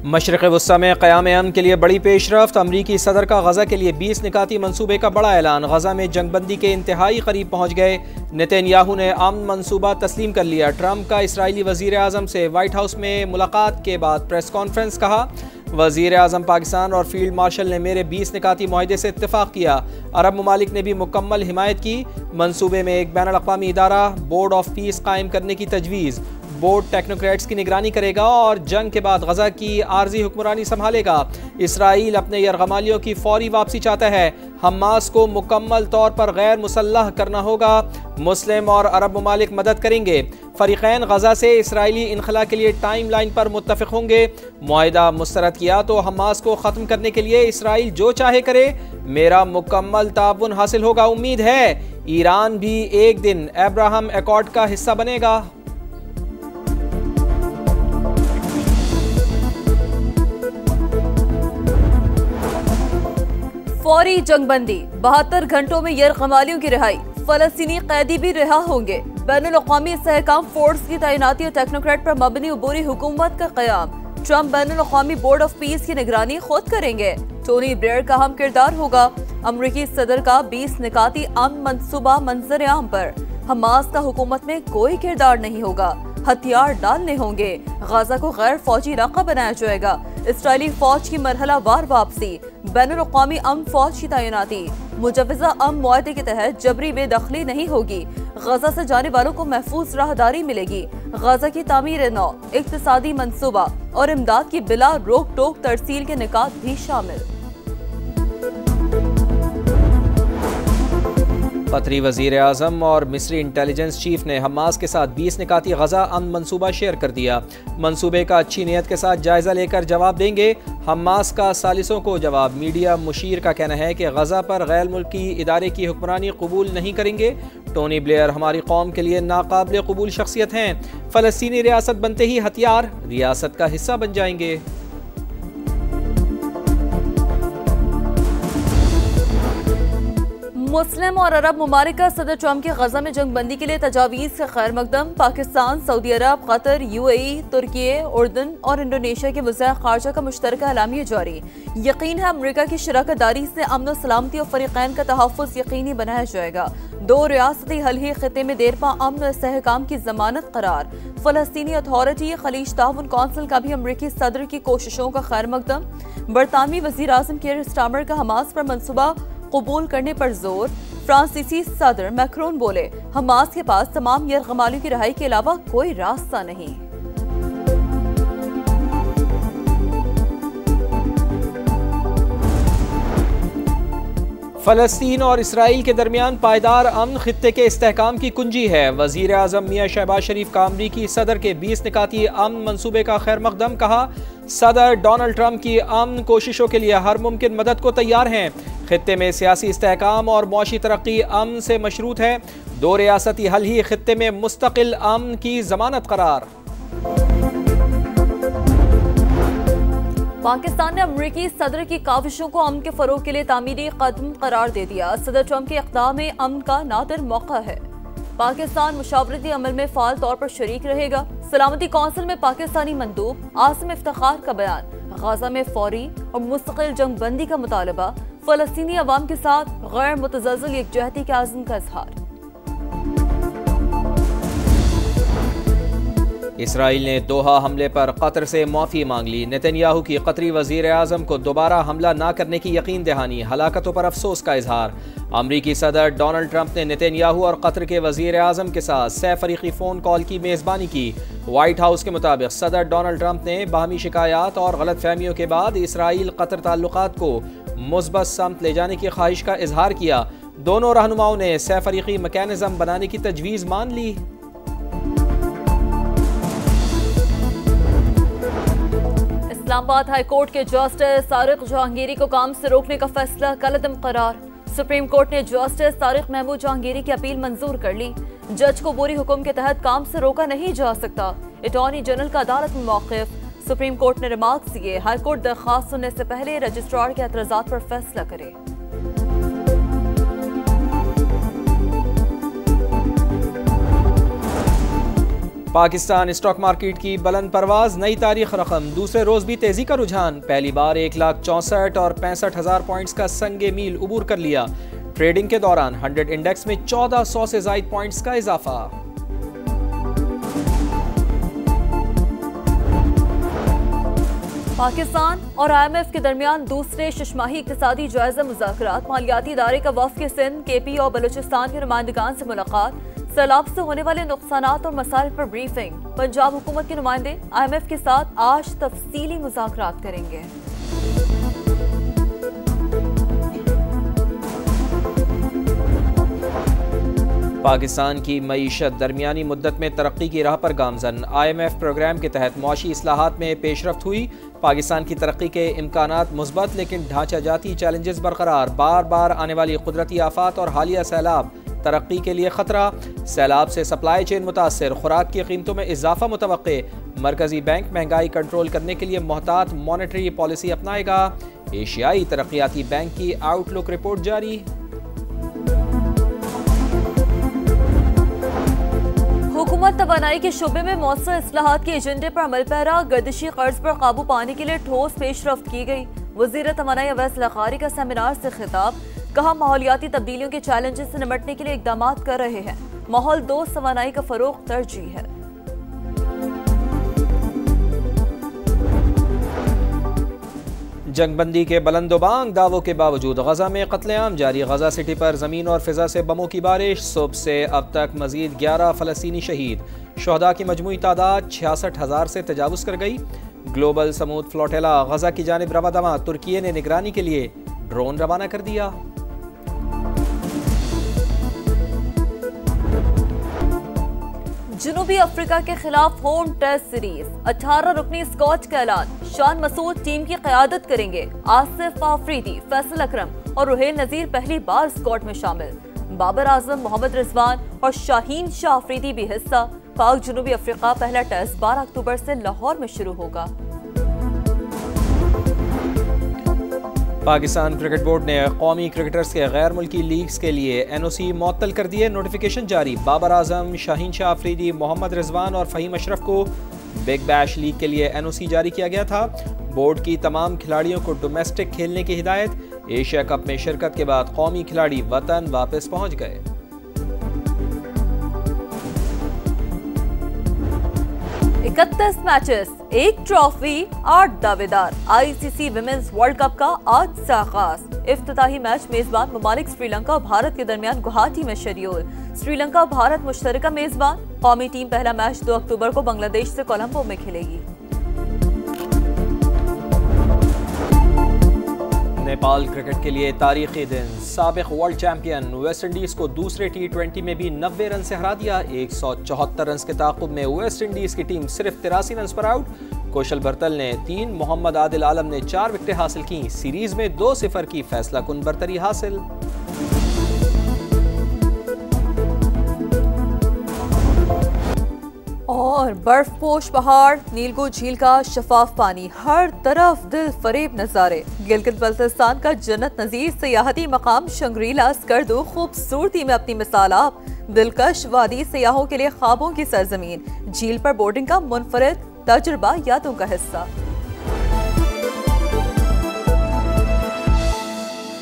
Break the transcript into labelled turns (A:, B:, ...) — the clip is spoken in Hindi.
A: मशरक़ वस्ता में क़याम अमन के लिए बड़ी पेशरफ्त। अमरीकी सदर का गज़ा के लिए 20 निकाती मनसूबे का बड़ा ऐलान। गज़ा में जंगबंदी के इंतहाई करीब पहुँच गए। नेतन्याहू ने अमन मनसूबा तस्लीम कर लिया। ट्रंप का इसराइली वज़ीर आज़म से वाइट हाउस में मुलाकात के बाद प्रेस कॉन्फ्रेंस। कहा, वज़ीर आज़म पाकिस्तान और फील्ड मार्शल ने मेरे 20 निकाती मुआहदे से इत्तेफाक किया। अरब ममालिक ने भी मुकम्मल हिमायत की। मनसूबे में एक बैनुल अक़वामी इदारा बोर्ड ऑफ पीस कायम करने की तजवीज़। बोर्ड टेक्नोक्रेट्स की निगरानी करेगा और जंग के बाद गजा की आर्जी हुक्मरानी संभालेगा। इसराइल अपने यरगमालियों की फौरी वापसी चाहता है। हमास को मुकम्मल तौर पर गैर मुसल्लह करना होगा। मुस्लिम और अरब ममालिक मदद करेंगे। फरीक़ैन गजा से इसराइली इनखला के लिए टाइम लाइन पर मुत्तफ़िक़ होंगे। मुआहिदा मुस्तरद किया तो हमास को ख़त्म करने के लिए इसराइल जो चाहे करे। मेरा मुकम्मल ताउन हासिल होगा। उम्मीद है ईरान भी एक दिन अब्राहम एकॉर्ड का हिस्सा बनेगा।
B: फौरी जंगबंदी, 72 घंटों में यरगमालियों की रिहाई। फलस्तीनी कैदी भी रिहा होंगे। बैनुल अक़वामी इस्तेहकाम फोर्स की तैनाती और टेक्नोक्रेट पर मबनी अबूरी हुकूमत का क़याम। ट्रंप बैनुल अक़वामी बोर्ड ऑफ पीस की निगरानी खुद करेंगे। टोनी ब्लेयर का अहम किरदार होगा। अमरीकी सदर का 20 निकाती अमन मंसूबा मंजर आम पर। हमास का हुकूमत में कोई किरदार नहीं होगा। हथियार डालने होंगे। गाजा को गैर फौजी इलाका बनाया जाएगा। इसराइली फौज की मरहला वार वापसी। बैनुल अक़वामी अमन फौज की तैनाती। मुजव्वज़ा अमन मुआहदे के तहत जबरी बेदखली नहीं होगी। गाजा से जाने वालों को महफूज राहदारी मिलेगी। गाजा की तामीर नौ, इक़्तिसादी मंसूबा और इमदाद की बिला रोक टोक तरसील के निकात भी शामिल।
A: कतरी वज़ीर आज़म और मिस्री इंटेलिजेंस चीफ ने हमास के साथ 20 निकाती गज़ा अमन मनसूबा शेयर कर दिया। मनसूबे का अच्छी नीयत के साथ जायज़ा लेकर जवाब देंगे। हमास का सालिसों को जवाब। मीडिया मुशीर का कहना है कि गज़ा पर गैर मुल्की इदारे की हुक्मरानी कबूल नहीं करेंगे। टोनी ब्लेयर हमारी कौम के लिए नाकाबिल कबूल शख्सियत हैं। फ़लस्तीनी रियासत बनते ही हथियार रियासत का हिस्सा बन जाएंगे।
B: मुस्लिम और अरब ममालिक का सदर ट्रंप की गजा में जंगबंदी के लिए तजावीज़ का खैर मकदम। पाकिस्तान, सऊदी अरब, कतर, UAE, तुर्की, उर्दन और इंडोनेशिया के वज़ीर ख़ारजा का मुश्तरका एलामिया जारी। यकीन है अमरीका की शराकतदारी से अमन और सलामती और फ़रीक़ैन का तहफ़्फ़ुज़ यकीनी बनाया जाएगा। 2 रियासती हल ही ख़ित्ते में देरपा अमन और इस्तेहकाम की ज़मानत करार। फ़लस्तीनी अथॉरिटी खलीज ताउन कौंसिल का भी अमरीकी सदर की कोशिशों का खैर मकदम। बरतानवी वज़ीर आज़म कीर स्टारमर का हमास पर मनसूबा कबूल करने पर जोर। फ्रांसीसी सदर मैक्रोन बोले, हमास के पास तमाम यरगमालियों की रिहाई के अलावा कोई रास्ता नहीं।
A: फ़लस्तीन और इसराइल के दरमियान पायदार अमन खित्ते के इस्तेहकाम की कुंजी है। वज़ीर आज़म मियां शहबाज शरीफ का अमरीकी सदर के 20 निकाती अमन मनसूबे का खैर मकदम। कहा, सदर डोनाल्ड ट्रंप की अमन कोशिशों के लिए हर मुमकिन मदद को तैयार हैं। खित्ते में सियासी इस्तेहकाम और मौशी तरक्की अमन से मशरूत है। 2 रियासती हल ही खित्ते में मुस्तकिल अमन की जमानत करार।
B: पाकिस्तान ने अमरीकी सदर की काविशों को अमन के फरोग के लिए तामीरी कदम करार दे दिया। सदर ट्रंप के इक़दाम में अमन का नादिर मौका है। पाकिस्तान मुशावरती अमल में फ़ाल तौर पर शरीक रहेगा। सलामती कौंसिल में पाकिस्तानी मंदूब आसिम इफ्तिखार का बयान। गाजा में फौरी और मुस्तकिल जंगबंदी का मुतालबा। फ़लस्तीनी अवाम के साथ गैर मुतज़लज़ल यकजहती के आज़म का इज़हार।
A: इसराइल ने दोहा हमले पर कतर से माफ़ी मांग ली। नेतन्याहू की कतरी वज़ीर आज़म को दोबारा हमला न करने की यकीन दहानी। हलाकतों पर अफसोस का इजहार। अमरीकी सदर डोनाल्ड ट्रंप ने नेतन्याहू और कतर के वज़ीर आज़म के साथ सह-फ़रीक़ी फ़ोन कॉल की मेज़बानी की। वाइट हाउस के मुताबिक सदर डोनाल्ड ट्रंप ने बाहमी शिकायत और गलतफहमियों के बाद इसराइल कतर ताल्लुकात को मुस्बत समत ले जाने की ख्वाहिश का इजहार किया। दोनों रहनुमाओं ने सह-फ़रीक़ी मैकेनिज़्म बनाने की तजवीज़ मान ली।
B: इस्लामाबाद हाई कोर्ट के जस्टिस तारिक जहांगीरी को काम से रोकने का फैसला कलअदम करार। सुप्रीम कोर्ट ने जस्टिस तारिक महमूद जहांगीरी की अपील मंजूर कर ली। जज को बोरी हुक्म के तहत काम से रोका नहीं जा सकता। अटॉर्नी जनरल का अदालत में मौक़िफ़। सुप्रीम कोर्ट ने रिमार्क्स दिए, हाई कोर्ट दरख्वास्त सुनने से पहले रजिस्ट्रार के एतराज़ात पर फैसला करे।
A: पाकिस्तान स्टॉक मार्केट की बुलंद परवाज, नई तारीख रकम, दूसरे रोज भी तेजी का रुझान, पहली बार 1,64,000 और 65,000 पॉइंट्स का संगे मील उबूर कर लिया। ट्रेडिंग के दौरान 100 इंडेक्स में 1400 से ज़ायद पॉइंट्स का इजाफा।
B: पाकिस्तान और IMF के दरमियान दूसरे शशमाही इक़्तिसादी जायजा मुज़ाकरात, मालियाती इदारे का वफ़द के सिंध, KP और बलूचिस्तान के नुमाइंदगान से मुलाकात, सैलाब से होने वाले नुकसानात और मसाइल पर ब्रीफिंग। पंजाब हुकूमत के नुमाइंदे IMF के साथ आज तफसीली मुज़ाकरात करेंगे।
A: पाकिस्तान की मईशत दरमियानी मुद्दत में तरक्की की राह पर गामजन, IMF प्रोग्राम के तहत मुआशी इस्लाहात में पेशरफ्त हुई। पाकिस्तान की तरक्की के इम्कानात मुस्बत, लेकिन ढांचाजाती चैलेंजेस बरकरार। बार बार आने वाली कुदरती आफात और हालिया सैलाब तरक्की के लिए खतरा। सैलाब से सप्लाई चेन मुतासर, खुराक की कीमतों में इजाफा मुतवक्के। मरकजी बैंक महंगाई कंट्रोल करने के लिए मोहतात मॉनेटरी पॉलिसी अपनाएगा। एशियाई तरक्याती बैंक की आउटलुक रिपोर्ट जारी।
B: हुकूमत तवानाई के शोबे में मौसर इस्लाहात के एजेंडे पर अमल पैरा, गर्दिशी कर्ज पर काबू पाने के लिए ठोस पेशरफ्त की गई। वज़ीर तवानाई अवैस लखारी का सेमिनार से खिताब, कहा माहौलियाती तब्दीलियों के चैलेंजेस से निपटने के लिए इकदाम कर रहे हैं। माहौल दोस्त तवानाई का फरोग तरजीह है।
A: जंगबंदी के बुलंदोबांग दावों के बावजूद गजा में कत्लेआम जारी। गजा सिटी पर जमीन और फिजा से बमों की बारिश। सुबह से अब तक मजीद 11 फलस्तीनी शहीद। शोहदा की मजमूई तादाद 66,000 से तजावुज कर गई। ग्लोबल समूद फ्लोटेला गजा की जानिब रवादमा, तुर्की ने निगरानी के लिए ड्रोन रवाना कर दिया।
B: जनूबी अफ्रीका के खिलाफ होम टेस्ट सीरीज, 18 रुकनी स्क्वाड का ऐलान। शान मसूद टीम की क़यादत करेंगे। आसिफ आफरीदी, फैसल अकरम और रुहेल नज़ीर पहली बार स्क्वाड में शामिल। बाबर आजम, मोहम्मद रिजवान और शाहीन शाह आफरीदी भी हिस्सा। पाक जनूबी अफ्रीका पहला टेस्ट 12 अक्टूबर से लाहौर में शुरू होगा।
A: पाकिस्तान क्रिकेट बोर्ड ने कौमी क्रिकेटर्स के गैर मुल्की लीग्स के लिए NOC मुअत्तल कर दिए। नोटिफिकेशन जारी। बाबर आजम, शाहीन शाह आफरीदी, मोहम्मद रिजवान और फ़हीम अशरफ को बिग बैश लीग के लिए NOC जारी किया गया था। बोर्ड की तमाम खिलाड़ियों को डोमेस्टिक खेलने की हिदायत। एशिया कप में शिरकत के बाद कौमी खिलाड़ी वतन वापस पहुंच गए।
B: 31 मैचेस, 1 ट्रॉफी, 8 दावेदार। ICC विमेंस वर्ल्ड कप का आज से आगाज। इफ्तिताही मैच मेजबान ममालिक श्रीलंका और भारत के दरमियान गुवाहाटी में शेड्यूल। श्रीलंका और भारत मुश्तरका मेजबान। कौमी टीम पहला मैच 2 अक्टूबर को बांग्लादेश से कोलंबो में खेलेगी।
A: नेपाल क्रिकेट के लिए तारीखी दिन। साबिक वर्ल्ड चैंपियन वेस्ट इंडीज को दूसरे T20 में भी 90 रन से हरा दिया। 174 रन के ताक़ुब में वेस्ट इंडीज की टीम सिर्फ 83 रन पर आउट। कौशल बर्तल ने 3, मोहम्मद आदिल आलम ने 4 विकेटें हासिल की। सीरीज में 2-0 की फैसला कुन बरतरी हासिल।
B: और बर्फपोश पहाड़, नीलगो झील का शफाफ पानी, हर तरफ दिल फरेब नजारे। गिलगित बल्तिस्तान का जन्नत नजीर सियाहती मकाम शंग्रीला स्कर्दो खूबसूरती में अपनी मिसाल आप। दिलकश वादी सियाहों के लिए ख्वाबों की सरजमीन। झील पर बोटिंग का मुनफरिद तजुर्बा यादों का हिस्सा।